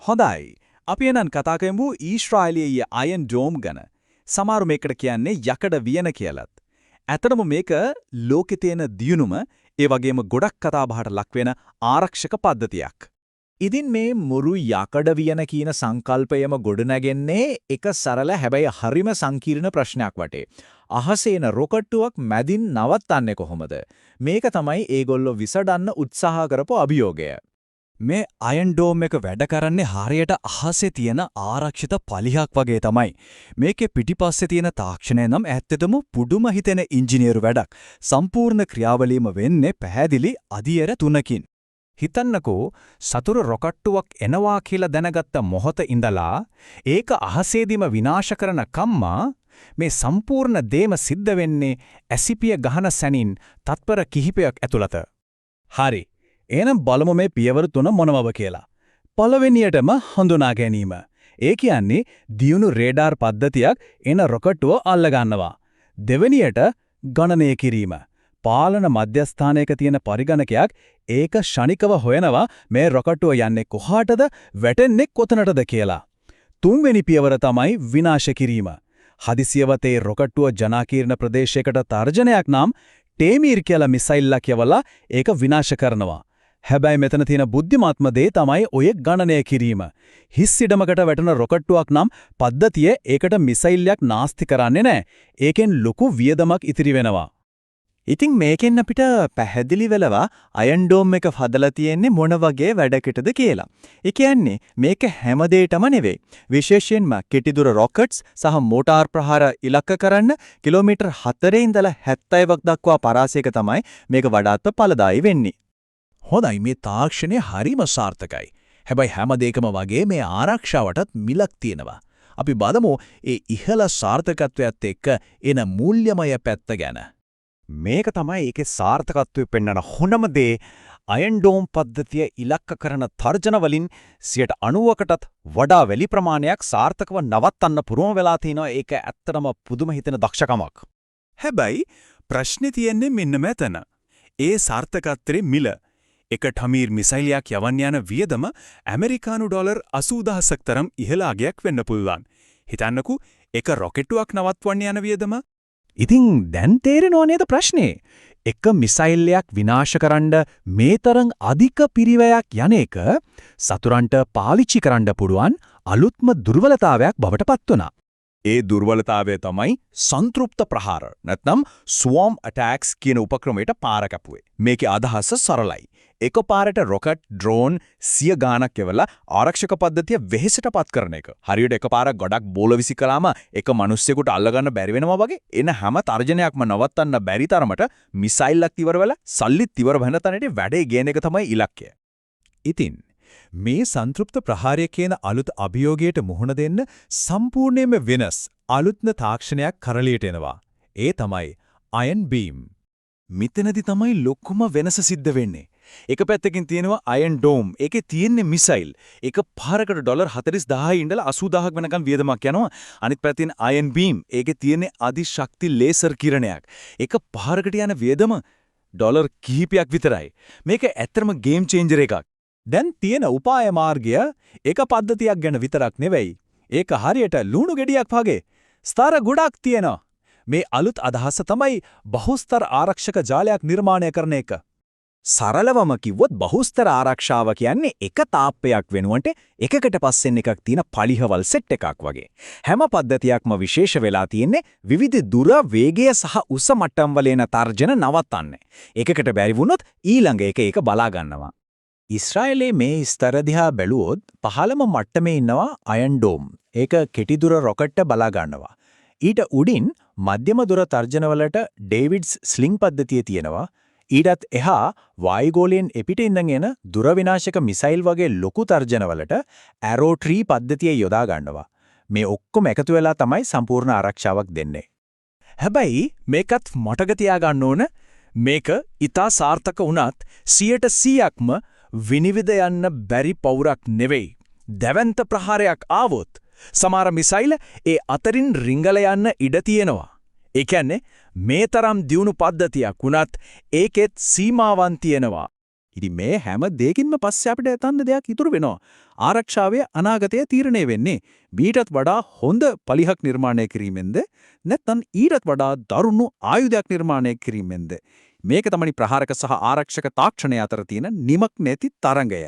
හොඳයි. අපි එනන් කතා කරමු ඊශ්‍රායලයේ අයන් ඩෝම් ගැන. සමහරු මේකට කියන්නේ යකඩ වියන කියලාත්. ඇත්තටම මේක ලෝකේ තියෙන දියුණුම ඒ වගේම ගොඩක් කතා බහට ලක් වෙන ආරක්ෂක පද්ධතියක්. ඉතින් මේ මුරු යකඩ වියන කියන සංකල්පයම ගොඩනැගෙන්නේ එක සරල හැබැයි හරිම සංකීර්ණ ප්‍රශ්නයක් වටේ. අහසේන රොකට්ටුවක් මැදින් නවත්තන්නේ කොහොමද? මේක තමයි ඒගොල්ලෝ විසඩන්න උත්සාහ කරපු අභියෝගය. මේ අයන් ඩෝම් එක වැඩ කරන්නේ හරියට අහසේ තියෙන ආරක්ෂිත පලිහක් වගේ තමයි. මේකේ පිටිපස්සේ තියෙන තාක්ෂණය නම් ඇත්තටම පුදුම හිතෙන ඉංජිනේරු වැඩක්. සම්පූර්ණ ක්‍රියාවලියම වෙන්නේ පැහැදිලි අධියර 3කින්. හිතන්නකෝ සතුරු රොකට්ටුවක් එනවා කියලා දැනගත්ත මොහොත ඉඳලා ඒක අහසේදීම විනාශ කරන කම්මා මේ සම්පූර්ණ දේම සිද්ධ වෙන්නේ ඇසිපිය ගහන සැනින් තත්පර කිහිපයක් ඇතුළත. හරි. එහෙනම් බලමු මේ පියවර 3 මොනවද කියලා. පළවෙනියටම හඳුනා ගැනීම. ඒ කියන්නේ දියුණු රේඩාර් පද්ධතියක් එන රොකට්ටුව අල්ල ගන්නවා. දෙවෙනියට ගණනය කිරීම. පාලන මධ්‍යස්ථානයක තියෙන පරිගණකයක් ඒක ෂණිකව හොයනවා මේ රොකට්ටුව යන්නේ කොහාටද වැටෙන්නේ කොතනටද කියලා. තුන්වෙනි පියවර තමයි විනාශ කිරීම. හදිසියවතේ රොකට්ටුව ජනාකීර්ණ ප්‍රදේශයකට තර්ජනයක් නම් ටේමීර් කියලා මිසයිල්ලක් යවලා ඒක විනාශ කරනවා. හැබැයි මෙතන තියෙන බුද්ධිමාත්ම දේ තමයි ඔය ගණනය කිරීම. හිස් ඉඩමකට වැටෙන රොකට්ටුවක් නම් පද්ධතිය ඒකට මිසයිල්යක් නාස්ති කරන්නේ නැහැ. ඒකෙන් ලොකු වියදමක් ඉතිරි වෙනවා. ඉතින් මේකෙන් අපිට පැහැදිලි වෙලවා අයන් ඩෝම් එක හදලා තියෙන්නේ මොන වගේ වැඩකටද කියලා. ඒ කියන්නේ මේක හැම දෙයකම නෙවෙයි. විශේෂයෙන්ම කෙටිදුර රොකට්ස් සහ මෝටාර් ප්‍රහාර ඉලක්ක කරන්න කිලෝමීටර් 4 ඉඳලා 70ක් දක්වා පරාසයක තමයි මේක වඩාත්ම ඵලදායී වෙන්නේ. හොඳයි මේ තාක්ෂණය හරිම සාර්ථකයි. හැබැයි හැම දෙයකම වගේ මේ ආරක්ෂාවටත් මිලක් තියෙනවා. අපි බලමු ඒ ඉහළ සාර්ථකත්වයට එක්ක එන මූල්‍යමය පැත්ත ගැන. මේක තමයි ඒකේ සාර්ථකත්වය පෙන්වන හොඳම දේ. අයන් ඩෝම් පද්ධතිය ඉලක්ක කරන තර්ජන වලින් 90%කටත් වඩා වැඩි ප්‍රමාණයක් සාර්ථකව නවත්තන්න පුරුම වෙලා තිනවා. ඒක ඇත්තටම පුදුම හිතෙන දක්ෂකමක්. හැබැයි ප්‍රශ්නේ තියෙන්නේ මෙන්න මෙතන. ඒ සාර්ථකත්වයේ මිල එක ටමීර් මිසයිලයක් යවන්න යන වියදම ඇමරිකානු ඩොලර් 80000ක් තරම් ඉහළ අගයක් වෙන්න පුළුවන්. හිතන්නකෝ එක රොකට්ටුවක් නවත්වන්න යන වියදම. ඉතින් දැන් තේරෙනව නේද ප්‍රශ්නේ? එක මිසයිල්යක් විනාශ කරන්න මේ තරම් අධික පිරිවැයක් යන එක සතුරන්ට පාවිච්චි කරන්න පුළුවන් අලුත්ම දුර්වලතාවයක් බවට පත් වුණා. ඒ දුර්වලතාවය තමයි සංතෘප්ත ප්‍රහාර නැත්නම් ස්වෝම් ඇටැක්ස් කියන උපක්‍රමයට පාර කැපුවේ. මේකේ අදහස සරලයි. එකපාරට රොකට් ඩ්‍රෝන් 100 ගාණක් එවලා ආරක්ෂක පද්ධතිය වෙහෙසටපත් කරන එක. හරියට එකපාරක් ගොඩක් බෝල විසි කළාම එක මිනිස්සෙකුට අල්ලගන්න බැරි වෙනවා වගේ එන හැම තර්ජනයක්ම නවත්තන්න බැරි තරමට මිසයිල්ලක් ඉවර වෙලා සල්ලිත් ඉවර වෙන තැනට වැඩේ ගේන එක තමයි ඉලක්කය. ඉතින් මේ සංතෘප්ත ප්‍රහාරය කියන අලුත් අභියෝගයට මුහුණ දෙන්න සම්පූර්ණයෙන්ම වෙනස් අලුත්ම තාක්ෂණයක් කරලියට එනවා. ඒ තමයි අයන් බීම්. මෙතනදි තමයි ලොකුම වෙනස සිද්ධ වෙන්නේ. එක පැත්තකින් තියෙනවා අයන් ඩෝම්. ඒකේ තියෙන්නේ මිසයිල්. ඒක පාරකට ඩොලර් 40000 ඉඳලා 80000ක් වෙනකම් වියදමක් යනවා. අනිත් පැත්තෙන් අයන් බීම්. ඒකේ තියෙන්නේ අධිශක්ති ලේසර් කිරණයක්. ඒක පාරකට යන වියදම ඩොලර් කිහිපයක් විතරයි. මේක ඇත්තම ගේම් චේන්ජර් එකක්. දැන් තියෙන උපාය මාර්ගය එක පද්ධතියක් ගැන විතරක් නෙවෙයි. ඒක හරියට ලුණු ගෙඩියක් වගේ ස්තර ගොඩක් තියෙනවා. මේ අලුත් අදහස තමයි බහුස්තර ආරක්ෂක ජාලයක් නිර්මාණය කරන එක. සරලවම කිව්වොත් බහුස්තර ආරක්ෂාව කියන්නේ එක තාප්පයක් වෙනුවට එකකට පස්සෙන් එකක් තියෙන පලිහවල් සෙට් එකක් වගේ. හැම පද්ධතියක්ම විශේෂ වෙලා තියෙන්නේ විවිධ දුර වේගය සහ උස මට්ටම් වල එන තර්ජන නවත්තන්නේ. එකකට බැරි වුණොත් ඊළඟ එක ඒක බලා ගන්නවා. ඊශ්‍රායලයේ මේ ස්තර දිහා බැලුවොත් පහළම මට්ටමේ ඉන්නවා අයන් ඩෝම්. ඒක කෙටි දුර රොකට්ට බලා ගන්නවා. ඊට උඩින් මධ්‍යම දුර තර්ජනවලට ඩේවිඩ්ස් ස්ලිං පද්ධතිය තියෙනවා. ඊටත් එහා වායුගෝලයෙන් එපිට ඉඳන් එන දුර විනාශක මිසයිල් වගේ ලොකු තර්ජනවලට ඇරෝ ට්‍රී පද්ධතිය යොදා ගන්නවා. මේ ඔක්කොම එකතු වෙලා තමයි සම්පූර්ණ ආරක්ෂාවක් දෙන්නේ. හැබැයි මේකත් මතක තියාගන්න ඕන මේක ඊටා සාර්ථක වුණත් 100%ක්ම විනිවිද යන්න බැරි පවුරක් නෙවෙයි. දැවැන්ත ප්‍රහාරයක් ආවොත් සමහර මිසයිල් ඒ අතරින් රිංගල යන්න ඉඩ තියෙනවා. ඒ කියන්නේ මේ තරම් දියුණු පද්ධතියක් වුණත් ඒකෙත් සීමාවන් තියෙනවා. ඉතින් මේ හැම දෙයකින්ම පස්සේ අපිට හිතන්න දෙයක් ඉතුරු වෙනවා. ආරක්ෂාවේ අනාගතය තීරණය වෙන්නේ මීටත් වඩා හොඳ පලිහක් නිර්මාණය කිරීමෙන්ද නැත්නම් ඊටත් වඩා දරුණු ආයුධයක් නිර්මාණය කිරීමෙන්ද? මේක තමයි ප්‍රහාරක සහ ආරක්ෂක තාක්ෂණය අතර තියෙන නිමක් නැති තරඟය.